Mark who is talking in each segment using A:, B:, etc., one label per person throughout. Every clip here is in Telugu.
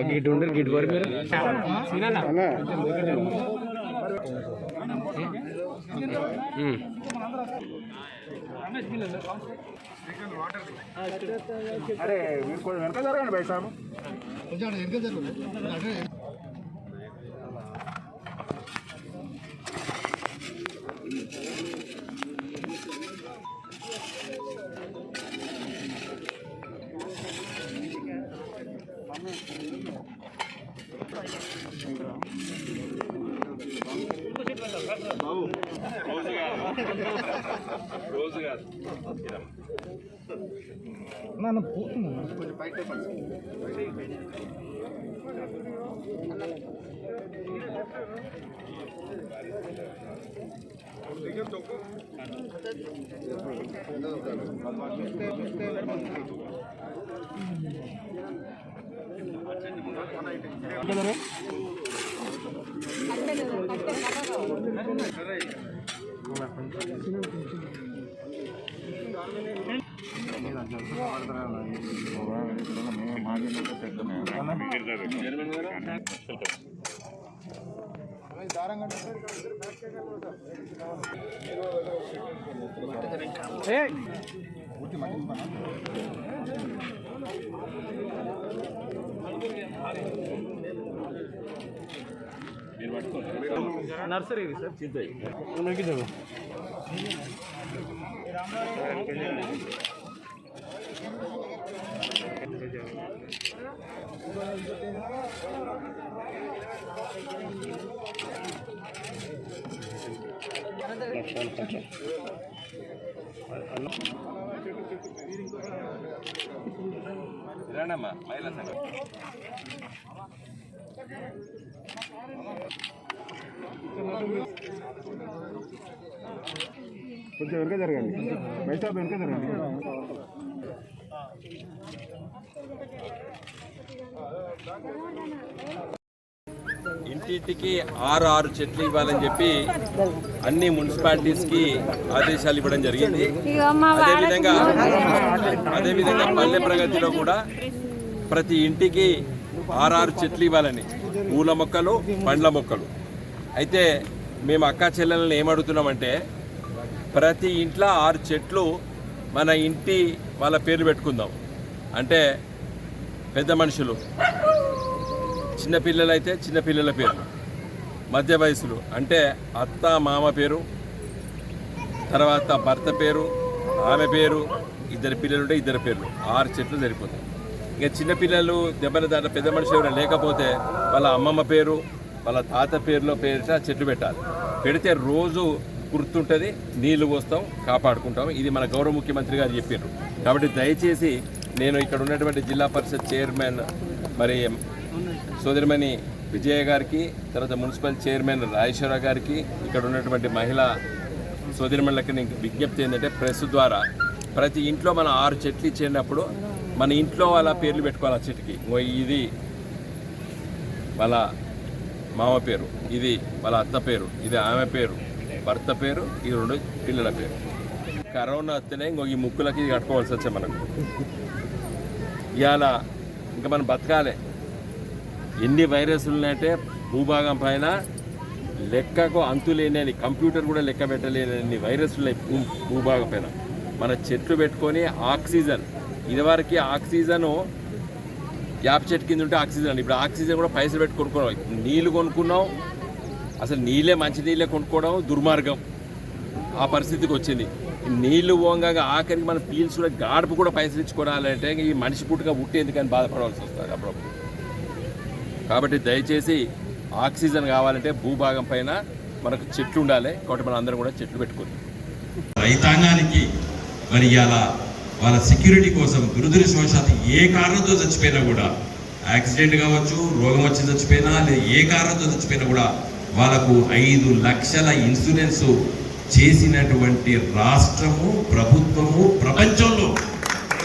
A: గిట్ ఉండరు గిట్ వరకు
B: అరే వెనక జరగండి బై సాబ్ నన్ను పోతుంది కొంచెం బయట
A: నర్సరీ సార్ చింతయ్య
C: రానమ్మా మహిళా సంఘం
B: కొంచెం వెనక జరగండి బయట వెనక జరగండి
C: ఇంటింటికి 6 చెట్లు ఇవ్వాలని చెప్పి అన్ని మున్సిపాలిటీస్కి ఆదేశాలు ఇవ్వడం జరిగింది. అదేవిధంగా పల్లె ప్రగతిలో కూడా ప్రతి ఇంటికి 6 చెట్లు ఇవ్వాలని, పూల మొక్కలు, పండ్ల మొక్కలు. అయితే మేము అక్కా చెల్లెలను ఏమడుగుతున్నామంటే ప్రతి ఇంట్లో 6 చెట్లు మన ఇంటి వాళ్ళ పేర్లు పెట్టుకుందాం. అంటే పెద్ద మనుషులు, చిన్నపిల్లలు అయితే చిన్నపిల్లల పేరు, మధ్య వయసులు అంటే అత్త మామ పేరు, తర్వాత భర్త పేరు, ఆమె పేరు, 2 పిల్లలు ఉంటే 2 పేర్లు, 6 చెట్లు సరిపోతాయి. ఇంకా చిన్నపిల్లలు దెబ్బల దాంట్లో పెద్ద మనిషి ఎవరైనా లేకపోతే వాళ్ళ అమ్మమ్మ పేరు, వాళ్ళ తాత పేరులో పేరిట చెట్లు పెట్టాలి. పెడితే రోజు గుర్తుంటుంది, నీళ్లు పోస్తాం, కాపాడుకుంటాం. ఇది మన గౌరవ ముఖ్యమంత్రి గారు చెప్పారు. కాబట్టి దయచేసి నేను ఇక్కడ ఉన్నటువంటి జిల్లా పరిషత్ చైర్మన్ మరి సోదరిమణి విజయ గారికి, తర్వాత మున్సిపల్ చైర్మన్ రాజేశ్వర గారికి, ఇక్కడ ఉన్నటువంటి మహిళా సోదరిమణులకి నేను విజ్ఞప్తి ఏంటంటే ప్రెస్ ద్వారా ప్రతి ఇంట్లో మనం 6 చెట్లు ఇచ్చేటప్పుడు మన ఇంట్లో వాళ్ళ పేర్లు పెట్టుకోవాలి. ఆ చెట్టుకి ఇది వాళ్ళ మామ పేరు, ఇది వాళ్ళ అత్త పేరు, ఇది ఆమె పేరు, భర్త పేరు, ఈ 2 పిల్లల పేరు. కరోనా వస్తేనే ఈ ముక్కులకి కట్టుకోవాల్సి వచ్చే మనకు. ఇవాళ ఇంకా మనం బతకాలి. ఎన్ని వైరస్లు ఉన్నాయంటే భూభాగం పైన లెక్కకు అంతులేని, కంప్యూటర్ కూడా లెక్క పెట్టలేని వైరస్లు ఉన్నాయి భూభాగం పైన. మన చెట్లు పెట్టుకొని ఆక్సిజన్, ఇదివరకు ఆక్సిజను యాప్ చెట్టు కింద ఉంటే ఆక్సిజన్, ఇప్పుడు ఆక్సిజన్ కూడా పైసలు పెట్టి కొనుక్కున్నాం. నీళ్ళు కొనుక్కున్నాం, అసలు నీళ్ళే మంచి నీళ్ళే కొనుక్కోవడం దుర్మార్గం. ఆ పరిస్థితికి వచ్చింది. నీళ్లు పోంగా ఆఖరికి మన పీల్స్ కూడా గాడుపు కూడా పైసలు ఇచ్చుకోవాలంటే ఈ మనిషి పుట్టుగా పుట్టేందుకు అని బాధపడవలసి వస్తుంది అప్పుడప్పుడు. కాబట్టి దయచేసి ఆక్సిజన్ కావాలంటే భూభాగం పైన మనకు చెట్లు ఉండాలి. కాబట్టి మనం అందరం కూడా చెట్లు పెట్టుకుందాం.
D: రైతాంగానికి మరి ఇలా వాళ్ళ సెక్యూరిటీ కోసం దురదృష్టవశాత్తు ఏ కారణంతో చచ్చిపోయినా కూడా యాక్సిడెంట్ కావచ్చు, రోగం వచ్చి చచ్చిపోయినా లేదా ఏ కారణంతో చచ్చిపోయినా కూడా వాళ్ళకు 5 లక్షల ఇన్సూరెన్స్ చేసినటువంటి రాష్ట్రము, ప్రభుత్వము ప్రపంచంలో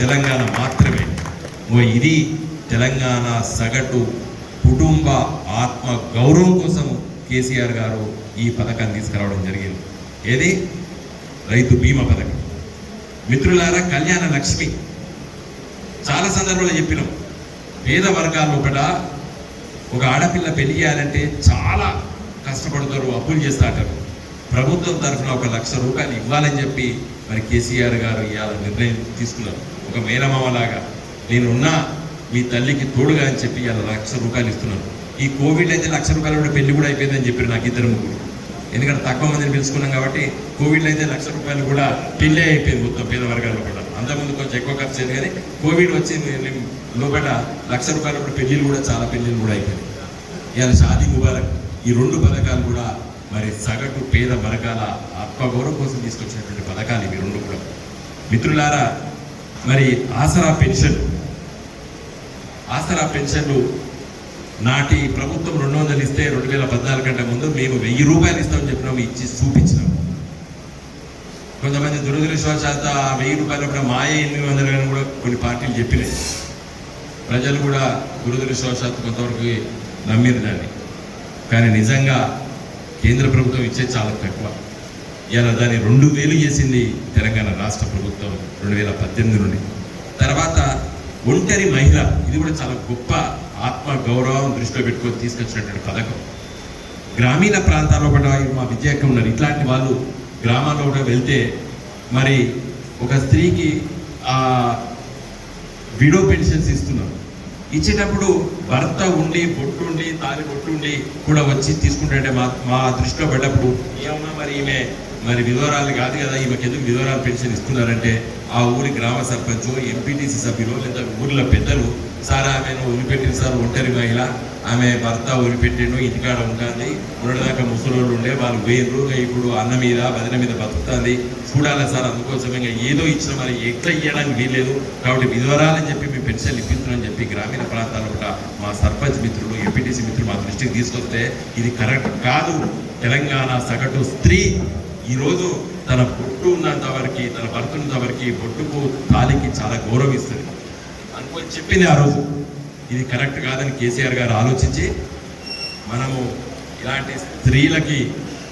D: తెలంగాణ మాత్రమే. ఇది తెలంగాణ సగటు కుటుంబ ఆత్మ గౌరవం కోసం కేసీఆర్ గారు ఈ పథకాన్ని తీసుకురావడం జరిగింది. ఏది? రైతు బీమా పథకం. మిత్రులారా, కళ్యాణ లక్ష్మి చాలా సందర్భాల్లో చెప్పినాం. పేద వర్గాల్లో కూడా ఒక ఆడపిల్ల పెళ్లి చేయాలంటే చాలా కష్టపడతారు, అప్పులు చేస్తాంటారు. ప్రభుత్వం తరఫున 1 లక్ష రూపాయలు ఇవ్వాలని చెప్పి మరి కేసీఆర్ గారు ఇవాళ నిర్ణయం తీసుకున్నారు. ఒక మేనమామలాగా నేనున్నా మీ తల్లికి తోడుగా అని చెప్పి ఇవాళ 1 లక్ష రూపాయలు ఇస్తున్నారు. ఈ కోవిడ్ అయితే 1 లక్ష రూపాయలు కూడా పెళ్లి కూడా అయిపోయిందని చెప్పారు నాకు 2 ముగ్గురు. ఎందుకంటే తక్కువ మందిని పిలుచుకున్నాం కాబట్టి కోవిడ్లో అయితే 1 లక్ష రూపాయలు కూడా పెళ్ళే అయిపోయింది మొత్తం పేద వర్గాల్లో కూడా. అంతకుముందు కొంచెం ఎక్కువ ఖర్చు అయింది, కానీ కోవిడ్ వచ్చింది లోపల 1 లక్ష రూపాయలు కూడా పెళ్ళిళ్ళు కూడా చాలా పెళ్ళిళ్ళు కూడా అయిపోయింది. ఇవాళ షాదీ ముబారక్, ఈ 2 పథకాలు కూడా మరి సగటు పేద వర్గాల ఆత్మగౌరవం కోసం తీసుకొచ్చినటువంటి పథకాలు ఇవి 2 కూడా. మిత్రులారా, మరి ఆసరా పెన్షన్లు నాటి ప్రభుత్వం 200 ఇస్తే 2014 కంటే ముందు మేము 1000 రూపాయలు ఇస్తామని చెప్పినాము, ఇచ్చి చూపించినాం. కొంతమంది దురదృష్టవశాత్తు ఆ 1000 రూపాయలు కూడా మాయే 800 అని కూడా కొన్ని పార్టీలు చెప్పినాయి. ప్రజలు కూడా దురదృష్టవశాత్తు కొంతవరకు నమ్మిరు దాన్ని. కానీ నిజంగా కేంద్ర ప్రభుత్వం ఇచ్చే చాలా తక్కువ. ఇలా దాన్ని 2000 చేసింది తెలంగాణ రాష్ట్ర ప్రభుత్వం 2018 నుండి. తర్వాత ఒంటరి మహిళ, ఇది కూడా చాలా గొప్ప ఆత్మ గౌరవం దృష్టిలో పెట్టుకొని తీసుకొచ్చినటువంటి పథకం. గ్రామీణ ప్రాంతాల్లో కూడా మా విద్యార్థులు ఉన్నారు. ఇట్లాంటి వాళ్ళు గ్రామాల్లో కూడా వెళ్తే మరి ఒక స్త్రీకి విడో పెన్షన్స్ ఇస్తున్నారు. ఇచ్చేటప్పుడు భర్త ఉండి బొట్టుండి తాలి బొట్టుండి కూడా వచ్చి తీసుకుంటే మా దృష్టిలో పడ్డప్పుడు ఏమన్నా మరి ఈమె మరి విధవరాలు కాదు కదా, ఈమెకి ఎందుకు విధవరాలు పెన్షన్ ఇస్తున్నారంటే ఆ ఊరి గ్రామ సర్పంచ్, ఎంపీటీసీ సభ్యులు లేదా ఊర్లో పెద్దలు, సార్ ఆమెను వదిలిపెట్టింది సార్, ఒంటరి మహిళ, ఆమె భర్త వదిలిపెట్టిండు, ఇంటికాడ ఉంటుంది, ఉన్నదాకా ముసలోళ్ళు ఉండే వాళ్ళు వేరు, ఇప్పుడు అన్న మీద వదిన మీద బతుకుతుంది చూడాలి సార్, అందుకోసం ఇంకా ఏదో ఇచ్చిన మరి ఎట్లా ఇవ్వడానికి వీల్లేదు కాబట్టి విధవరాలని చెప్పి మేము పెన్షన్లు ఇప్పిస్తున్నామని చెప్పి గ్రామీణ ప్రాంతాల్లో కూడా మా సర్పంచ్ మిత్రులు, ఎంపీటీసీ మిత్రులు మా దృష్టికి తీసుకొస్తే ఇది కరెక్ట్ కాదు. తెలంగాణ సగటు స్త్రీ ఈరోజు తన బొట్టు ఉన్నంత వరకు, తన భర్త ఉన్నంత వరకు బొట్టుకు తాలికి చాలా గౌరవిస్తుంది అనుకొని చెప్పింది ఆ రోజు. ఇది కరెక్ట్ కాదని కేసీఆర్ గారు ఆలోచించి మనము ఇలాంటి స్త్రీలకి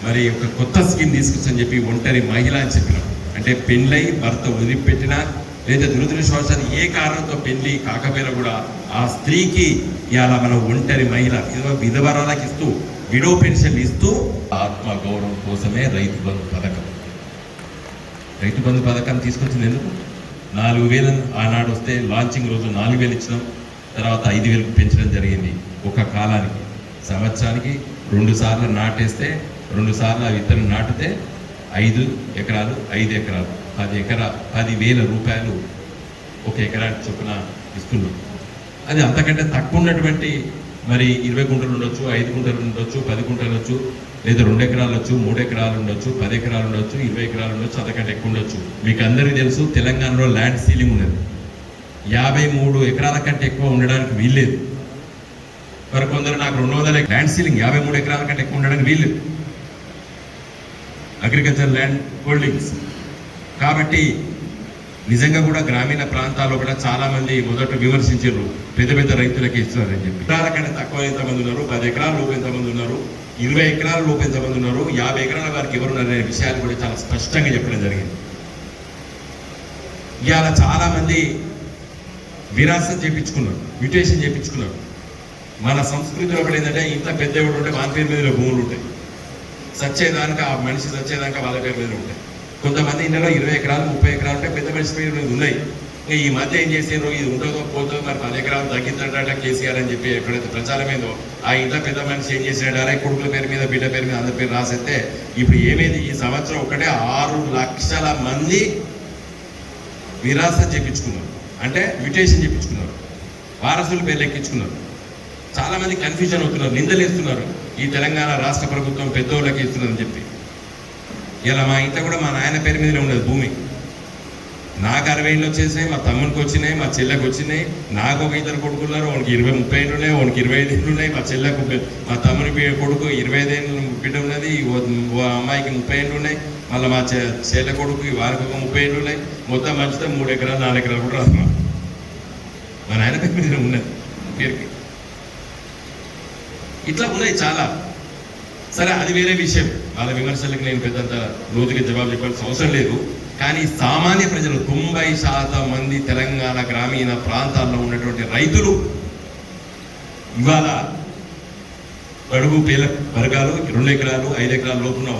D: మరి ఒక కొత్త స్కీమ్ తీసుకొచ్చని చెప్పి ఒంటరి మహిళ అని చెప్పినాం. అంటే పెళ్ళై భర్త వదిలిపెట్టినా లేదా దురదృష్టవశాత్తు ఏ కారణంతో పెళ్లి కాకపోయినా కూడా ఆ స్త్రీకి ఇవాళ మనం ఒంటరి మహిళ విధవరాలకు ఇస్తూ విడో పెన్షన్లు ఇస్తూ ఆత్మ గౌరవం కోసమే రైతు బంధు పథకం తీసుకొచ్చింది. ఎందుకు? 4000 ఆనాడు వస్తే లాంచింగ్ రోజు 4000 ఇచ్చినాం, తర్వాత 5000కు పెంచడం జరిగింది. ఒక కాలానికి సంవత్సరానికి 2 సార్లు నాటేస్తే 2 సార్లు ఆ విత్తనం నాటితే 5 ఎకరాలు 10 10,000 రూపాయలు ఒక ఎకరానికి చొప్పున ఇస్తున్నాం. అది అంతకంటే తక్కువ ఉన్నటువంటి మరి 20 గుంటలు ఉండొచ్చు, 5 గుంటలు ఉండొచ్చు, 10 గుంటలు ఉండొచ్చు, లేదా 2 ఎకరాలు ఉండొచ్చు, 3 ఎకరాలు ఉండొచ్చు, 10 ఎకరాలు ఉండొచ్చు, 20 ఎకరాలు ఉండొచ్చు, అంతకంటే ఎక్కువ ఉండొచ్చు. మీకు అందరికీ తెలుసు తెలంగాణలో ల్యాండ్ సీలింగ్ ఉన్నది. 53 ఎకరాల కంటే ఎక్కువ ఉండడానికి వీల్లేదు. మరి కొందరు నాకు 200 ల్యాండ్ సీలింగ్ 53 ఎకరాల కంటే ఎక్కువ ఉండడానికి వీల్లేదు, అగ్రికల్చర్ ల్యాండ్ హోల్డింగ్స్. కాబట్టి నిజంగా కూడా గ్రామీణ ప్రాంతాల్లో కూడా చాలా మంది మొదట విమర్శించారు, పెద్ద పెద్ద రైతులకి ఇస్తున్నారని చెప్పి. ఎకరాల కంటే తక్కువ ఎంతమంది ఉన్నారు, 10 ఎకరాల లోపు ఎంతమంది ఉన్నారు, 20 ఎకరాల లోపు ఎంతమంది ఉన్నారు, 50 ఎకరాల వారికి ఎవరున్నారు అనే విషయాలు కూడా చాలా స్పష్టంగా చెప్పడం జరిగింది. ఇవాళ చాలా మంది విరాసత చేయించుకున్నారు, మ్యూటేషన్ చేయించుకున్నారు. మన సంస్కృతిలో కూడా ఏంటంటే ఇంత పెద్ద ఎవడు ఉంటే వాళ్ళ పేరు మీద భూములు ఉంటాయి, సచ్చేదానికి ఆ మనిషి సచ్చేదాకా వాళ్ళ పేరు మీద ఉంటాయి. కొంతమంది ఇంట్లో 20 ఎకరాలు 30 ఎకరాలు ఉంటే పెద్ద మనిషి పేరు మీద ఉన్నాయి. ఈ మధ్య ఏం చేసారు, ఇది ఉంటుందో పోతుందో మరి 10 ఎకరాలు తగ్గించడట కేసీఆర్ అని చెప్పి ఎక్కడైతే ప్రచారమైందో ఆ ఇంట్లో పెద్ద మనిషి ఏం చేసినాడు, అరే కొడుకుల పేరు మీద బిడ్డ పేరు మీద అందరి పేరు రాసేస్తే ఇప్పుడు ఏమైంది, ఈ సంవత్సరం ఒకటే 6 లక్షల మంది విరాసత చేయించుకున్నారు, అంటే మ్యూటేషన్ చేయించుకున్నారు, వారసుల పేర్లు ఎక్కించుకున్నారు. చాలామంది కన్ఫ్యూజన్ అవుతున్నారు, నిందలేస్తున్నారు ఈ తెలంగాణ రాష్ట్ర ప్రభుత్వం పెద్దోళ్ళకి ఇస్తుందని చెప్పి. ఇలా మా ఇంట్లో కూడా మా నాయన పేరు మీదనే ఉండదు భూమి, నాకు 60 ఏళ్ళు వచ్చేసినాయి, మా తమ్మునికి వచ్చినాయి, మా చెల్లెకి వచ్చినాయి. నాకు ఒక 2 కొడుకున్నారు, వానికి 20-30 ఏళ్ళు ఉన్నాయి, వానికి 25 ఏళ్ళు ఉన్నాయి. మా తమ్ముని కొడుకు 25 ఏళ్ళు బిడ్డ ఉన్నది, ఓ అమ్మాయికి 30 ఏళ్ళు ఉన్నాయి. మళ్ళీ మా చెల్లె కొడుకు వారికి ఒక 30 ఏళ్ళు ఉన్నాయి. మొత్తం మంచితే 3 ఎకరాలు 4 ఎకరాలు కూడా రాస్తున్నాం. మా నాయన పేరు మీద ఉన్నది పేరుకి. ఇట్లా ఉన్నాయి చాలా. సరే, అది వేరే విషయం. వాళ్ళ విమర్శలకు నేను పెద్దంత లోతుగా జవాబు చెప్పాల్సిన అవసరం లేదు. కానీ సామాన్య ప్రజలు 90% మంది తెలంగాణ గ్రామీణ ప్రాంతాల్లో ఉన్నటువంటి రైతులు ఇవాళ బడుగు పేద వర్గాలు 2 ఎకరాలు 5 ఎకరాల లోపు ఉన్న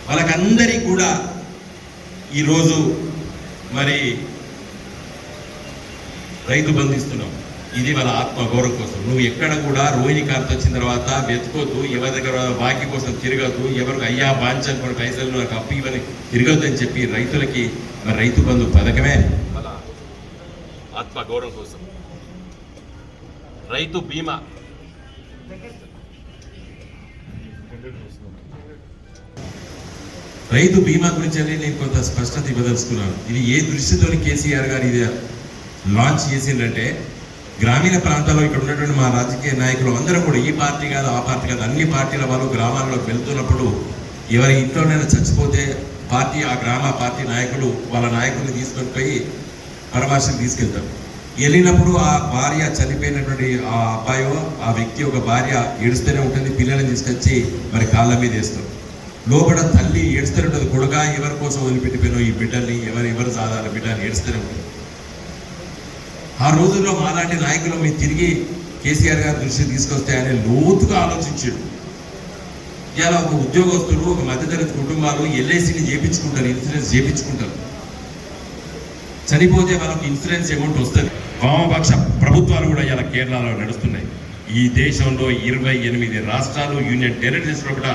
D: వాళ్ళకందరికీ కూడా ఈరోజు మరి రైతు బంధిస్తున్నాం. ఇది వాళ్ళ ఆత్మగౌరవం కోసం. నువ్వు ఎక్కడ కూడా రోహిణి కార్త వచ్చిన తర్వాత వెతుకోద్దు, ఎవరి దగ్గర బాకీ కోసం తిరగద్దు, ఎవరికి అయ్యా బాంచని కొన్ని పైసలు నాకు అప్పు ఇవని తిరగద్దు అని చెప్పి రైతులకి మరి రైతు బంధు పథకమే వాళ్ళ ఆత్మగౌరవం కోసం. రైతు బీమా గురించి నేను కొంత స్పష్టత ఇవ్వదలుచుకున్నాను. ఇది ఏ దృష్టితోని కేసీఆర్ గారు ఇది లాంచ్ చేసిందంటే, గ్రామీణ ప్రాంతాల్లో ఇక్కడ ఉన్నటువంటి మా రాజకీయ నాయకులు అందరూ కూడా ఈ పార్టీ కాదు ఆ పార్టీ కాదు అన్ని పార్టీల వాళ్ళు గ్రామాల్లోకి వెళ్తున్నప్పుడు ఎవరి ఇంట్లోనైనా చచ్చిపోతే ఆ గ్రామ పార్టీ నాయకులు వాళ్ళ నాయకుల్ని తీసుకొని పోయి పరామర్శకు తీసుకెళ్తారు. వెళ్ళినప్పుడు ఆ భార్య చనిపోయినటువంటి ఆ అబ్బాయో ఆ వ్యక్తి ఒక భార్య ఏడుస్తూనే ఉంటుంది. పిల్లల్ని తీసుకొచ్చి మరి కాళ్ళ మీద వేస్తారు. లోపల తల్లి ఏడుస్తూనే ఉంటుంది. కొడుగా ఎవరి కోసం వదిలిపెట్టిపోయినో ఈ బిడ్డల్ని ఎవరు సాధారణ బిడ్డని ఏడుస్తూనే ఉంటుంది. ఆ రోజుల్లో మాలాంటి నాయకులు మీరు తిరిగి కేసీఆర్ గారి దృష్టి తీసుకొస్తే ఆయన లోతుగా ఆలోచించాడు. ఇలా ఒక ఉద్యోగస్తులు, ఒక మధ్యతరగతి కుటుంబాలు ఎల్ఐసిని చేయించుకుంటారు, ఇన్సూరెన్స్ చేయించుకుంటారు. చనిపోతే వాళ్ళకి ఇన్సూరెన్స్ అమౌంట్ వస్తుంది. వామపక్ష ప్రభుత్వాలు కూడా ఇలా కేరళలో నడుస్తున్నాయి. ఈ దేశంలో 28 రాష్ట్రాలు, యూనియన్ టెరిటరీస్లో కూడా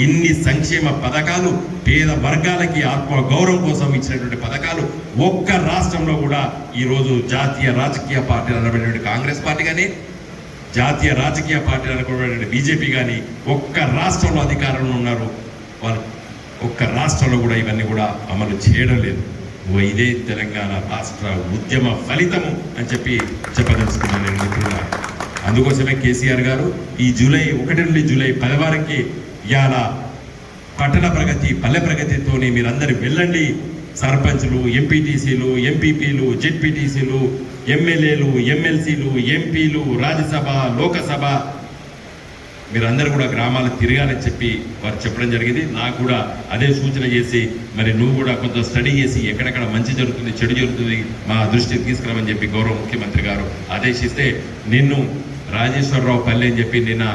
D: ఇన్ని సంక్షేమ పథకాలు, పేద వర్గాలకి ఆత్మ గౌరవం కోసం ఇచ్చినటువంటి పథకాలు ఒక్క రాష్ట్రంలో కూడా ఈరోజు జాతీయ రాజకీయ పార్టీలు అనబడినటువంటి కాంగ్రెస్ పార్టీ కానీ, జాతీయ రాజకీయ పార్టీలు అనుకున్నటువంటి బీజేపీ కానీ ఒక్క రాష్ట్రంలో అధికారంలో ఉన్నారు. వాళ్ళు ఒక్క రాష్ట్రంలో కూడా ఇవన్నీ కూడా అమలు చేయడం లేదు. ఇదే తెలంగాణ రాష్ట్ర ఉద్యమ ఫలితము అని చెప్పి చెప్పదలుచుకున్నాను నేను మిత్రులారా. అందుకోసమే కేసీఆర్ గారు ఈ జూలై 1 నుండి జూలై 10 వరకు ఇవాళ పట్టణ ప్రగతి పల్లె ప్రగతితోనే మీరందరూ వెళ్ళండి. సర్పంచ్లు, ఎంపీటీసీలు, ఎంపీపీలు, జెడ్పీటీసీలు, ఎమ్మెల్యేలు, ఎమ్మెల్సీలు, ఎంపీలు, రాజ్యసభ, లోకసభ మీరందరూ కూడా గ్రామాలు తిరగాలని చెప్పి వారు చెప్పడం జరిగింది. నాకు కూడా అదే సూచన చేసి మరి నువ్వు కూడా కొంత స్టడీ చేసి ఎక్కడెక్కడ మంచి జరుగుతుంది చెడు జరుగుతుంది మా దృష్టికి తీసుకురామని చెప్పి గౌరవ ముఖ్యమంత్రి గారు ఆదేశిస్తే నిన్ను రాజేశ్వరరావు పల్లె అని చెప్పి నిన్న